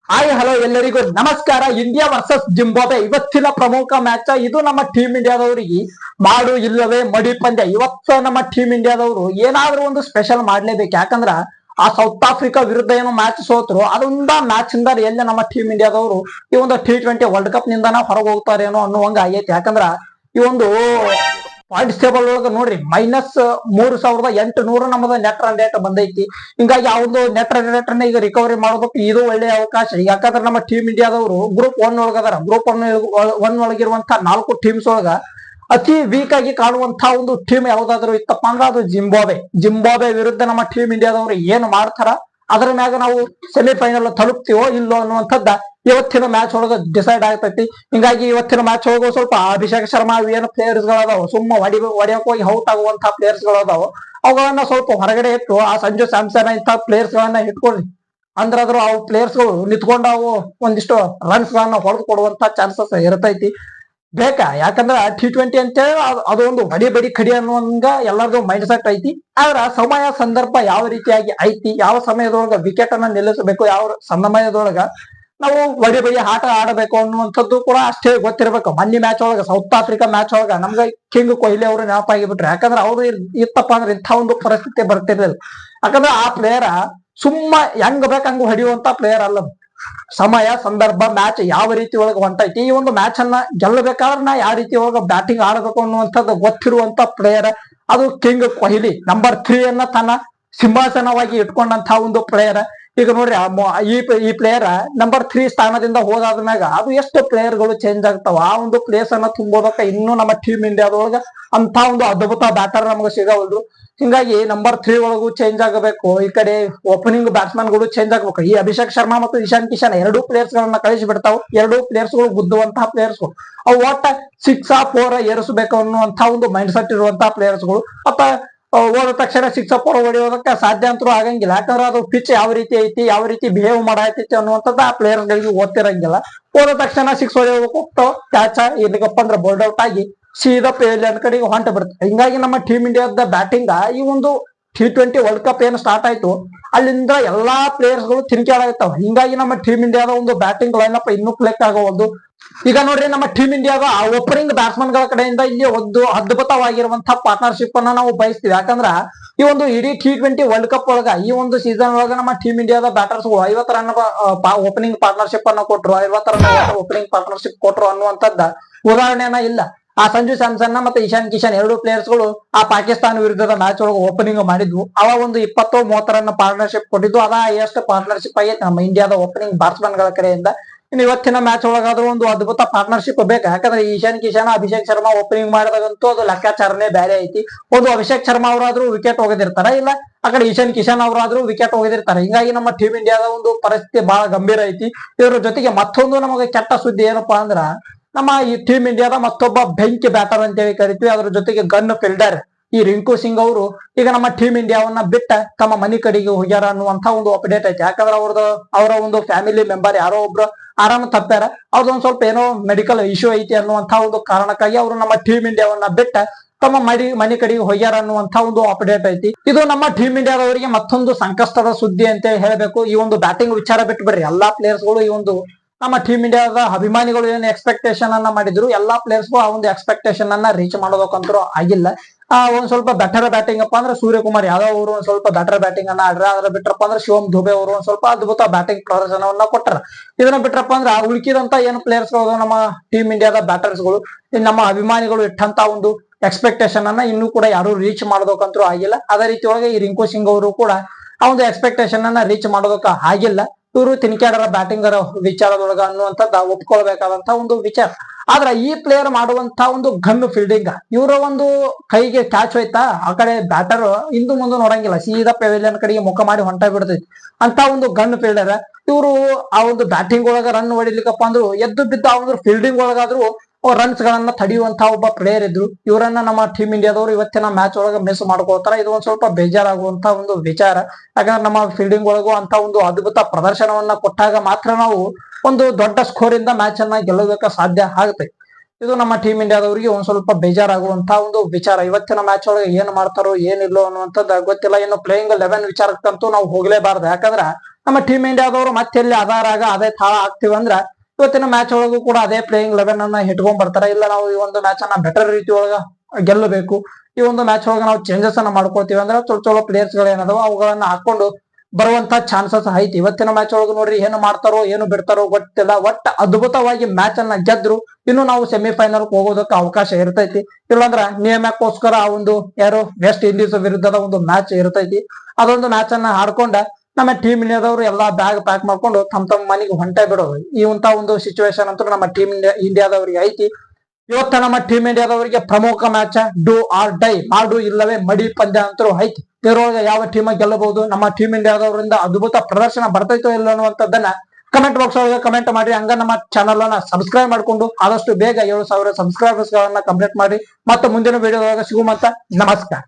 Hi hello ಎಲ್ಲರಿಗೂ ನಮಸ್ಕಾರ. India versus Zimbabwe ಇವತ್ತಿನ ಪ್ರಮುಖ ಮ್ಯಾಚ್. ಇದು ನಮ್ಮ ಟೀಮ್ ಇಂಡಿಯಾದವರಿಗೆ ಮಾಡು ಇಲ್ಲವೇ ಮಡಿ ಪಂದ್ಯ. ಇವತ್ತು ನಮ್ಮ ಟೀಮ್ ಇಂಡಿಯಾದವರು ಏನಾದ್ರೂ ಒಂದು ಸ್ಪೆಷಲ್ ಮಾಡ್ಲೇಬೇಕು. ಯಾಕಂದ್ರ ಆ ಸೌತ್ ಆಫ್ರಿಕಾ ವಿರುದ್ಧ ಏನು ಮ್ಯಾಚ್ ಸೋತ್ರು, ಅದೊಂದ ಮ್ಯಾಚ್ ಇಂದ ಎಲ್ಲ ನಮ್ಮ ಟೀಮ್ ಇಂಡಿಯಾದವರು ಈ ಒಂದು T20 ವರ್ಲ್ಡ್ ಕಪ್ ನಿಂದಾನ ಹೊರಗೆ ಹೋಗ್ತಾರೇನೋ ಅನ್ನುವಂಗ ಆಗೈತಿ. ಯಾಕಂದ್ರ ಈ ಒಂದು ಪಾಯಿಂಟ್ಸ್ ಟೇಬಲ್ ಒಳಗ ನೋಡ್ರಿ -3,800 ನಮ್ಮದ ನೆಟ್ ರನ್ ರೇಟ್ ಬಂದೈತಿ. ಹಿಂಗಾಗಿ ಆ ಒಂದು ನೆಟ್ ರನ್ ರೇಟ್ ಅನ್ನ ಈಗ ರಿಕವರಿ ಮಾಡೋದಕ್ಕೆ ಇದು ಒಳ್ಳೆ ಅವಕಾಶ. ಯಾಕಂದ್ರೆ ನಮ್ಮ ಟೀಮ್ ಇಂಡಿಯಾದವರು ಗ್ರೂಪ್ 1 ಒಳಗದಾರ. ಗ್ರೂಪ್ 1 ಒಳಗಿರುವಂತಹ 4 ಟೀಮ್ಸ್ ಒಳಗ ಅತಿ ವೀಕ್ ಆಗಿ ಕಾಣುವಂತಹ ಒಂದು ಟೀಮ್ ಯಾವ್ದಾದ್ರು ಇತ್ತಪ್ಪ ಅಂದ್ರೆ ಅದು ಜಿಂಬಾಬ್ವೆ ವಿರುದ್ಧ ನಮ್ಮ ಟೀಮ್ ಇಂಡಿಯಾದವರು ಏನ್ ಮಾಡ್ತಾರ ಅದರ ಮ್ಯಾಗ ನಾವು ಸೆಮಿಫೈನಲ್ ತಲುಪ್ತೀವೋ ಇಲ್ಲೋ ಅನ್ನುವಂಥದ್ದ ಇವತ್ತಿನ ಮ್ಯಾಚ್ ಒಳಗ ಡಿಸೈಡ್ ಆಗ್ತೈತಿ. ಹಿಂಗಾಗಿ ಇವತ್ತಿನ ಮ್ಯಾಚ್ ಒಳಗ ಸ್ವಲ್ಪ ಅಭಿಷೇಕ್ ಶರ್ಮಾ ಏನು ಪ್ಲೇಯರ್ಸ್ ಗಳದಾವ, ಹೊಡಿಯಕ್ ಹೋಗಿ ಔಟ್ ಆಗುವಂತಹ ಪ್ಲೇಯರ್ಸ್ ಗಳದಾವ, ಅವುಗಳನ್ನ ಸ್ವಲ್ಪ ಹೊರಗಡೆ ಇಟ್ಟು ಆ ಸಂಜು ಸ್ಯಾಮ್ಸನ್ ಇಂಥ ಪ್ಲೇಯರ್ಸ್ ಗಳನ್ನ ಇಟ್ಕೊಳ್ಳಿ. ಅಂದ್ರಾದ್ರೂ ಅವು ಪ್ಲೇಯರ್ಸ್ ಗಳು ನಿಂತ್ಕೊಂಡು ಅವು ಒಂದಿಷ್ಟು ರನ್ಸ್ ಗಳನ್ನ ಹೊಡೆದು ಕೊಡುವಂತ ಚಾನ್ಸಸ್ ಇರ್ತೈತಿ. ಬೇಕಾ? ಯಾಕಂದ್ರ T20 ಅಂತೇಳಿ ಅದೊಂದು ಬಡಿ ಬಡಿ ಕಡಿ ಅನ್ನುವಂಗ ಎಲ್ಲರದು ಮೈಂಡ್ ಸೆಟ್ ಐತಿ. ಆದ್ರ ಸಮಯ ಸಂದರ್ಭ ಯಾವ ರೀತಿಯಾಗಿ ಐತಿ, ಯಾವ ಸಮಯದೊಳಗ ವಿಕೆಟ್ ಅನ್ನ ನಿಲ್ಲಿಸಬೇಕು, ಯಾವ ಸಮಯದೊಳಗ ನಾವು ಬಡಿ ಬಡಿ ಆಟ ಆಡಬೇಕು ಅನ್ನುವಂಥದ್ದು ಕೂಡ ಅಷ್ಟೇ ಗೊತ್ತಿರ್ಬೇಕು. ಮೊನ್ನೆ ಮ್ಯಾಚ್ ಒಳಗ ಸೌತ್ ಆಫ್ರಿಕಾ ಮ್ಯಾಚ್ ಒಳಗ ನಮ್ಗ ಕಿಂಗ್ ಕೊಹ್ಲಿ ಅವರು ನೆನಪಾಗಿ ಬಿಟ್ರು. ಯಾಕಂದ್ರೆ ಅವ್ರು ಇತ್ತಪ್ಪ ಅಂದ್ರೆ ಇಂಥ ಒಂದು ಪರಿಸ್ಥಿತಿ ಬರ್ತಿರ್ಲಿಲ್ಲ. ಯಾಕಂದ್ರೆ ಆ ಪ್ಲೇಯರ್ ಸುಮ್ಮ ಹೆಂಗ್ ಬೇಕಂಗ ಹೊಡೆಯುವಂತ ಪ್ಲೇಯರ್ ಅಲ್ಲ. ಸಮಯ ಸಂದರ್ಭ ಮ್ಯಾಚ್ ಯಾವ ರೀತಿ ಒಳಗೆ ಹೊಂಟೈತಿ, ಈ ಒಂದು ಮ್ಯಾಚ್ ಅನ್ನ ಗೆಲ್ಲಬೇಕಾದ್ರೆ ನಾ ಯಾವ ರೀತಿ ಒಳಗ ಬ್ಯಾಟಿಂಗ್ ಆಡಬೇಕು ಅನ್ನುವಂಥದ್ದು ಗೊತ್ತಿರುವಂತ ಪ್ಲೇಯರ್ ಅದು ಕಿಂಗ್ ಕೊಹ್ಲಿ. ನಂಬರ್ 3 ಅನ್ನ ತನ್ನ ಸಿಂಹಾಸನವಾಗಿ ಇಟ್ಕೊಂಡಂತ ಒಂದು ಪ್ಲೇಯರ್. ಈಗ ನೋಡ್ರಿ ಈ ಪ್ಲೇಯರ್ ನಂಬರ್ 3 ಸ್ಥಾನದಿಂದ ಹೋದಾದ್ಮ್ಯಾಗ ಅದು ಎಷ್ಟು ಪ್ಲೇಯರ್ ಗಳು ಚೇಂಜ್ ಆಗ್ತಾವ. ಆ ಒಂದು ಪ್ಲೇಸ್ ಅನ್ನ ತುಂಬೋದಕ್ಕ ಇನ್ನೂ ನಮ್ಮ ಟೀಮ್ ಇಂಡಿಯಾದೊಳಗ ಅಂತ ಒಂದು ಅದ್ಭುತ ಬ್ಯಾಟರ್ ನಮ್ಗೆ ಸಿಗವಲ್ರು. ಹಿಂಗಾಗಿ ನಂಬರ್ 3 ಒಳಗೂ ಚೇಂಜ್ ಆಗಬೇಕು. ಈ ಕಡೆ ಓಪನಿಂಗ್ ಬ್ಯಾಟ್ಸ್ಮನ್ ಗಳು ಚೇಂಜ್ ಆಗ್ಬೇಕು. ಈ ಅಭಿಷೇಕ್ ಶರ್ಮಾ ಮತ್ತು ಇಶಾನ್ ಕಿಶನ್ 2 ಪ್ಲೇಯರ್ಸ್ ಗಳನ್ನ ಕಳಿಸಿ ಬಿಡ್ತಾವ. 2 ಪ್ಲೇಯರ್ಸ್ ಗಳು ಗುದ್ದುವಂತಹ ಪ್ಲೇಯರ್ಸ್ ಗಳು. ಅವು ಒಟ್ಟ 6 ಏರಿಸಬೇಕು ಅನ್ನುವಂತಹ ಒಂದು ಮೈಂಡ್ ಸೆಟ್ ಇರುವಂತಹ ಪ್ಲೇಯರ್ಸ್ ಗಳು. ಮತ್ತ ಹೋದ ತಕ್ಷಣ 6 ಹೊಡೆಯೋದಕ್ಕೆ ಸಾಧ್ಯ ಅಂತೂ ಆಗಂಗಿಲ್ಲ. ಯಾಕಂದ್ರೆ ಅದು ಪಿಚ್ ಯಾವ ರೀತಿ ಐತಿ, ಯಾವ ರೀತಿ ಬಿಹೇವ್ ಮಾಡೈತಿ ಅನ್ನುವಂಥದ್ದು ಆ ಪ್ಲೇಯರ್ಸ್ ಗಳಿಗೆ ಓದ್ತಿರಂಗಿಲ್ಲ. ಹೋದ ತಕ್ಷಣ 6 ಹೊಡೆಯೋದಕ್ಕೆ ಹೋಗ್ತಾವ, ಕ್ಯಾಚ್ ಇಲ್ಲಿಗಪ್ಪ ಅಂದ್ರೆ ಬೋಲ್ಡ್ ಔಟ್ ಆಗಿ ಸೀದಾ ಪೇಲಿಯನ್ ಕಡೆಗೆ ಹೊಂಟ ಬಿಡುತ್ತೆ. ಹಿಂಗಾಗಿ ನಮ್ಮ ಟೀಮ್ ಇಂಡಿಯಾದ ಬ್ಯಾಟಿಂಗ್ ಈ ಒಂದು T20 ವರ್ಲ್ಡ್ ಕಪ್ ಏನು ಸ್ಟಾರ್ಟ್ ಆಯ್ತು ಅಲ್ಲಿಂದ ಎಲ್ಲಾ ಪ್ಲೇಯರ್ಸ್ ಗಳು ತಿನ್ಕಾಡಾಗ್ತಾವ. ಹಿಂಗಾಗಿ ನಮ್ಮ ಟೀಮ್ ಇಂಡಿಯಾದ ಒಂದು ಬ್ಯಾಟಿಂಗ್ ಲೈನ್ ಅಪ್ ಇನ್ನೂ ಕ್ಲಿಕ್ ಆಗೋದು. ಈಗ ನೋಡ್ರಿ ನಮ್ಮ ಟೀಮ್ ಇಂಡಿಯಾದ ಓಪನಿಂಗ್ ಬ್ಯಾಟ್ಸ್ಮನ್ ಗಳ ಕಡೆಯಿಂದ ಇಲ್ಲಿ ಒಂದು ಅದ್ಭುತವಾಗಿರುವಂತಹ ಪಾರ್ಟ್ನರ್ಶಿಪ್ ಅನ್ನ ನಾವು ಬಯಸ್ತೀವಿ. ಯಾಕಂದ್ರ ಈ ಒಂದು ಇಡೀ T20 ವರ್ಲ್ಡ್ ಕಪ್ ಒಳಗ ಈ ಒಂದು ಸೀಸನ್ ಒಳಗ ನಮ್ಮ ಟೀಮ್ ಇಂಡಿಯಾದ ಬ್ಯಾಟರ್ಸ್ 50 ರನ್ ಓಪನಿಂಗ್ ಪಾರ್ಟ್ನರ್ಶಿಪ್ ಅನ್ನ ಕೊಟ್ರು, 50 ರನ್ ಓಪನಿಂಗ್ ಪಾರ್ಟ್ನರ್ಶಿಪ್ ಕೊಟ್ರು ಅನ್ನುವಂಥದ್ದ ಉದಾಹರಣೆನ ಇಲ್ಲ. ಆ ಸಂಜು ಸ್ಯಾಮ್ಸನ್ ಮತ್ತೆ ಇಶಾನ್ ಕಿಶನ್ 2 ಪ್ಲೇಯರ್ಸ್ ಗಳು ಆ ಪಾಕಿಸ್ತಾನ ವಿರುದ್ಧದ ಮ್ಯಾಚ್ ಒಳಗೆ ಓಪನಿಂಗ್ ಮಾಡಿದ್ವು. ಅವ ಒಂದು 20-30 ರನ್ ಪಾರ್ಟ್ನರ್ಶಿಪ್ ಕೊಟ್ಟಿದ್ದು. ಅದ ಎಷ್ಟು ಪಾರ್ಟ್ನರ್ಶಿಪ್ ಆಗೈತೆ ನಮ್ಮ ಇಂಡಿಯಾದ ಓಪನಿಂಗ್ ಬ್ಯಾಟ್ಸ್ಮನ್ ಗಳ ಕಡೆಯಿಂದ. ಇನ್ನು ಇವತ್ತಿನ ಮ್ಯಾಚ್ ಒಳಗಾದ್ರೂ ಒಂದು ಅದ್ಭುತ ಪಾರ್ಟ್ನರ್ಶಿಪ್ ಬೇಕು. ಯಾಕಂದ್ರೆ ಇಶಾನ್ ಕಿಶನ್ ಅಭಿಷೇಕ್ ಶರ್ಮಾ ಓಪನಿಂಗ್ ಮಾಡಿದಾಗಂತೂ ಅದು ಲೆಕ್ಕಾಚಾರನೇ ಬೇರೆ ಐತಿ. ಒಂದು ಅಭಿಷೇಕ್ ಶರ್ಮಾ ಅವರಾದ್ರೂ ವಿಕೆಟ್ ಹೋಗದಿರ್ತಾರ, ಇಲ್ಲ ಆ ಕಡೆ ಇಶಾನ್ ಕಿಶನ್ ಅವರಾದ್ರೂ ವಿಕೆಟ್ ಹೋಗದಿರ್ತಾರೆ. ಹಿಂಗಾಗಿ ನಮ್ಮ ಟೀಮ್ ಇಂಡಿಯಾದ ಒಂದು ಪರಿಸ್ಥಿತಿ ಬಹಳ ಗಂಭೀರ ಐತಿ. ಇದ್ರ ಜೊತೆಗೆ ಮತ್ತೊಂದು ನಮಗೆ ಕೆಟ್ಟ ಸುದ್ದಿ ಏನಪ್ಪಾ ಅಂದ್ರ ನಮ್ಮ ಈ ಟೀಮ್ ಇಂಡಿಯಾದ ಮತ್ತೊಬ್ಬ ಬೆಂಕಿ ಬ್ಯಾಟರ್ ಅಂತೇಳಿ ಕರಿತೀವಿ, ಅದ್ರ ಜೊತೆಗೆ ಗನ್ ಫೀಲ್ಡರ್ ಈ ರಿಂಕು ಸಿಂಗ್ ಅವರು ಈಗ ನಮ್ಮ ಟೀಮ್ ಇಂಡಿಯಾವನ್ನ ಬಿಟ್ಟ ತಮ್ಮ ಮನಿ ಕಡೆಗೆ ಹೋಗ್ಯಾರ ಅನ್ನುವಂತ ಒಂದು ಅಪ್ಡೇಟ್ ಐತಿ. ಯಾಕಂದ್ರೆ ಅವರ ಒಂದು ಫ್ಯಾಮಿಲಿ ಮೆಂಬರ್ ಯಾರೋ ಒಬ್ರು ಆರಾಮ್ ತಪ್ಪ್ಯಾರ. ಅವ್ರದೊಂದ್ ಸ್ವಲ್ಪ ಏನೋ ಮೆಡಿಕಲ್ ಇಶ್ಯೂ ಐತಿ ಅನ್ನುವಂತ ಒಂದು ಕಾರಣಕ್ಕಾಗಿ ಅವರು ನಮ್ಮ ಟೀಮ್ ಇಂಡಿಯಾವನ್ನ ಬಿಟ್ಟ ತಮ್ಮ ಮನಿ ಕಡೆಗೆ ಹೋಗ್ಯಾರ ಅನ್ನುವಂತ ಒಂದು ಅಪ್ಡೇಟ್ ಐತಿ. ಇದು ನಮ್ಮ ಟೀಮ್ ಇಂಡಿಯಾದವರಿಗೆ ಮತ್ತೊಂದು ಸಂಕಷ್ಟದ ಸುದ್ದಿ ಅಂತ ಹೇಳಬೇಕು. ಈ ಒಂದು ಬ್ಯಾಟಿಂಗ್ ವಿಚಾರ ಬಿಟ್ಟು ಬರ್ರಿ, ಎಲ್ಲಾ ಪ್ಲೇಯರ್ಸ್ ಗಳು ಈ ಒಂದು ನಮ್ಮ ಟೀಮ್ ಇಂಡಿಯಾದ ಅಭಿಮಾನಿಗಳು ಏನು ಎಕ್ಸ್ಪೆಕ್ಟೇಷನ್ ಅನ್ನ ಮಾಡಿದ್ರು ಎಲ್ಲಾ ಪ್ಲೇಯರ್ಸ್ ಗಳು ಆ ಒಂದು ಎಕ್ಸ್ಪೆಕ್ಟೇಷನ್ ಅನ್ನ ರೀಚ್ ಮಾಡೋದಕ್ಕಂತೂ ಆಗಿಲ್ಲ. ಒಂದ್ ಸ್ವಲ್ಪ ಬೆಟರ್ ಬ್ಯಾಟಿಂಗ್ ಅಪ್ಪ ಅಂದ್ರೆ ಸೂರ್ಯಕುಮಾರ್ ಯಾದವ್ ಅವರು ಒಂದ್ ಸ್ವಲ್ಪ ಬೆಟರ್ ಬ್ಯಾಟಿಂಗ್ ಅನ್ನ ಆಡ್ರ. ಅದ್ರ ಬಿಟ್ರಪ್ಪ ಅಂದ್ರೆ ಶಿವಮ್ ದುಬೆ ಅವರು ಒಂದ್ ಸ್ವಲ್ಪ ಅದ್ಭುತ ಬ್ಯಾಟಿಂಗ್ ಪ್ರದರ್ಶನವನ್ನ ಕೊಟ್ಟರ. ಇದನ್ನ ಬಿಟ್ರಪ್ಪ ಅಂದ್ರೆ ಉಳ್ಕಿದಂತ ಏನು ಪ್ಲೇಯರ್ಸ್ ಗಳು ನಮ್ಮ ಟೀಮ್ ಇಂಡಿಯಾದ ಬ್ಯಾಟರ್ಸ್ ಗಳು ನಮ್ಮ ಅಭಿಮಾನಿಗಳು ಇಟ್ಟಂತ ಒಂದು ಎಕ್ಸ್ಪೆಕ್ಟೇಷನ್ ಅನ್ನ ಇನ್ನೂ ಕೂಡ ಯಾರು ರೀಚ್ ಮಾಡೋದಕ್ಕಂತೂ ಆಗಿಲ್ಲ. ಅದೇ ರೀತಿ ಒಳಗೆ ಈ ರಿಂಕು ಸಿಂಗ್ ಅವರು ಕೂಡ ಆ ಒಂದು ಎಕ್ಸ್ಪೆಕ್ಟೇಷನ್ ಅನ್ನ ರೀಚ್ ಮಾಡೋದಕ್ಕ ಆಗಿಲ್ಲ. ಇವರು ತಿನ್ಕ್ಯಾಡರ ಬ್ಯಾಟಿಂಗರ್ ವಿಚಾರದೊಳಗ ಅನ್ನುವಂಥದ್ದು ಒಪ್ಕೊಳ್ಬೇಕಾದಂತ ಒಂದು ವಿಚಾರ. ಆದ್ರ ಈ ಪ್ಲೇಯರ್ ಮಾಡುವಂತ ಒಂದು ಗನ್ ಫೀಲ್ಡಿಂಗ್, ಇವರ ಒಂದು ಕೈಗೆ ಕ್ಯಾಚ್ ಹೋಯ್ತಾ ಆ ಕಡೆ ಬ್ಯಾಟರ್ ಹಿಂದು ಮುಂದೆ ನೋಡಂಗಿಲ್ಲ, ಸೀದಾ ಪೆವಿಲಿಯನ್ ಕಡೆಗೆ ಮುಖ ಮಾಡಿ ಹೊಂಟ ಬಿಡ್ತೈತಿ ಅಂತ ಒಂದು ಗನ್ ಫೀಲ್ಡರ್. ಇವರು ಆ ಒಂದು ಬ್ಯಾಟಿಂಗ್ ಒಳಗ ರನ್ ಹೊಡಿಲಿಕ್ಕಪ್ಪ ಅಂದ್ರು ಎದ್ದು ಬಿದ್ದ ಆ ಒಂದು ಫೀಲ್ಡಿಂಗ್ ಒಳಗಾದ್ರು ರನ್ಸ್ ಗಳನ್ನ ತಡೆಯುವಂತಹ ಒಬ್ಬ ಪ್ಲೇಯರ್ ಇದ್ರು. ಇವರನ್ನ ನಮ್ಮ ಟೀಮ್ ಇಂಡಿಯಾದವರು ಇವತ್ತಿನ ಮ್ಯಾಚ್ ಒಳಗ ಮಿಸ್ ಮಾಡ್ಕೋತಾರ. ಇದು ಒಂದ್ ಸ್ವಲ್ಪ ಬೇಜಾರಾಗುವಂತ ಒಂದು ವಿಚಾರ. ಯಾಕಂದ್ರೆ ನಮ್ಮ ಫೀಲ್ಡಿಂಗ್ ಒಳಗೂ ಅಂತ ಒಂದು ಅದ್ಭುತ ಪ್ರದರ್ಶನವನ್ನ ಕೊಟ್ಟಾಗ ಮಾತ್ರ ನಾವು ಒಂದು ದೊಡ್ಡ ಸ್ಕೋರ್ ಇಂದ ಮ್ಯಾಚ್ ಅನ್ನ ಗೆಲ್ಲೋದಕ್ಕೆ ಸಾಧ್ಯ ಆಗುತ್ತೆ. ಇದು ನಮ್ಮ ಟೀಮ್ ಇಂಡಿಯಾದವರಿಗೆ ಒಂದ್ ಸ್ವಲ್ಪ ಬೇಜಾರಾಗುವಂತಹ ಒಂದು ವಿಚಾರ. ಇವತ್ತಿನ ಮ್ಯಾಚ್ ಒಳಗೆ ಏನ್ ಮಾಡ್ತಾರೋ ಏನಿಲ್ಲೋ ಅನ್ನುವಂಥದ್ದು ಗೊತ್ತಿಲ್ಲ. ಇನ್ನು ಪ್ಲೇಯಿಂಗ್ 11 ವಿಚಾರಕ್ಕಂತೂ ನಾವು ಹೋಗ್ಲೇಬಾರ್ದು. ಯಾಕಂದ್ರ ನಮ್ಮ ಟೀಮ್ ಇಂಡಿಯಾದವರು ಮತ್ತೆ ಎಲ್ಲಿ ಆಧಾರಾಗ ಅದೇ ತಾಳ ಆಗ್ತಿವಿ ಅಂದ್ರ ಇವತ್ತಿನ ಮ್ಯಾಚ್ ಒಳಗೂ ಕೂಡ ಅದೇ ಪ್ಲೇಯಿಂಗ್ 11 ಅನ್ನ ಇಟ್ಕೊಂಡ್ ಬರ್ತಾರ. ಇಲ್ಲ ನಾವು ಈ ಒಂದು ಮ್ಯಾಚ್ ಅನ್ನ ಬೆಟರ್ ರೀತಿ ಒಳಗ ಗೆಲ್ಲಬೇಕು, ಈ ಒಂದು ಮ್ಯಾಚ್ ಒಳಗ ನಾವು ಚೇಂಜಸ್ ಅನ್ನ ಮಾಡ್ಕೊಳ್ತೀವಿ ಅಂದ್ರೆ ಚಲೋ ಪ್ಲೇಯರ್ಸ್ ಗಳು ಏನದಾವ ಅವುಗಳನ್ನ ಹಾಕೊಂಡು ಬರುವಂತ ಚಾನ್ಸಸ್ ಐತಿ. ಇವತ್ತಿನ ಮ್ಯಾಚ್ ಒಳಗ ನೋಡ್ರಿ ಏನು ಮಾಡ್ತಾರೋ ಏನು ಬಿಡ್ತಾರೋ ಗೊತ್ತಿಲ್ಲ. ಒಟ್ಟ ಅದ್ಭುತವಾಗಿ ಮ್ಯಾಚ್ ಅನ್ನ ಗೆದ್ರು ಇನ್ನು ನಾವು ಸೆಮಿಫೈನಲ್ ಹೋಗೋದಕ್ಕೆ ಅವಕಾಶ ಇರ್ತೈತಿ. ಇಲ್ಲಾಂದ್ರ ನಿಯಮಕ್ಕೋಸ್ಕರ ಆ ಒಂದು ಯಾರು ವೆಸ್ಟ್ ಇಂಡೀಸ್ ವಿರುದ್ಧದ ಒಂದು ಮ್ಯಾಚ್ ಇರ್ತೈತಿ. ಅದೊಂದು ಮ್ಯಾಚ್ ಅನ್ನ ಆಡ್ಕೊಂಡ ನಮ್ಮ ಟೀಮ್ ಇಂಡಿಯಾದವರು ಎಲ್ಲಾ ಬ್ಯಾಗ್ ಪ್ಯಾಕ್ ಮಾಡ್ಕೊಂಡು ತಮ್ಮ ಮನೆಗೆ ಹೊಂಟೆ ಬಿಡೋದು. ಈ ಒಂದು ಸಿಚುವೇಶನ್ ಅಂತೂ ನಮ್ಮ ಟೀಮ್ ಇಂಡಿಯಾದವರಿಗೆ ಐತಿ. ಇವತ್ತ ನಮ್ಮ ಟೀಮ್ ಇಂಡಿಯಾದವರಿಗೆ ಪ್ರಮುಖ ಮ್ಯಾಚ್ ಡೂ ಆರ್ ಡೈ, ಮಾಡು ಇಲ್ಲವೇ ಮಡಿ ಪಂದ್ಯ ಅಂತೂ ಐತಿ. ಇದರೊಳಗೆ ಯಾವ ಟೀಮ್ ಗೆಲ್ಲಬಹುದು, ನಮ್ಮ ಟೀಮ್ ಇಂಡಿಯಾದವರಿಂದ ಅದ್ಭುತ ಪ್ರದರ್ಶನ ಬರ್ತೈತೋ ಇಲ್ಲ ಅನ್ನುವಂಥದ್ದನ್ನ ಕಮೆಂಟ್ ಬಾಕ್ಸ್ ಒಳಗೆ ಕಮೆಂಟ್ ಮಾಡಿ. ಹಂಗ ನಮ್ಮ ಚಾನಲ್ ಅನ್ನ ಸಬ್ಸ್ಕ್ರೈಬ್ ಮಾಡ್ಕೊಂಡು ಆದಷ್ಟು ಬೇಗ 7,000 ಸಬ್ಸ್ಕ್ರೈಬರ್ಸ್ ಗಳನ್ನ ಕಂಪ್ಲೀಟ್ ಮಾಡಿ. ಮತ್ತೆ ಮುಂದಿನ ವಿಡಿಯೋದೊಳಗೆ ಸಿಗುಮಂತ ನಮಸ್ಕಾರ.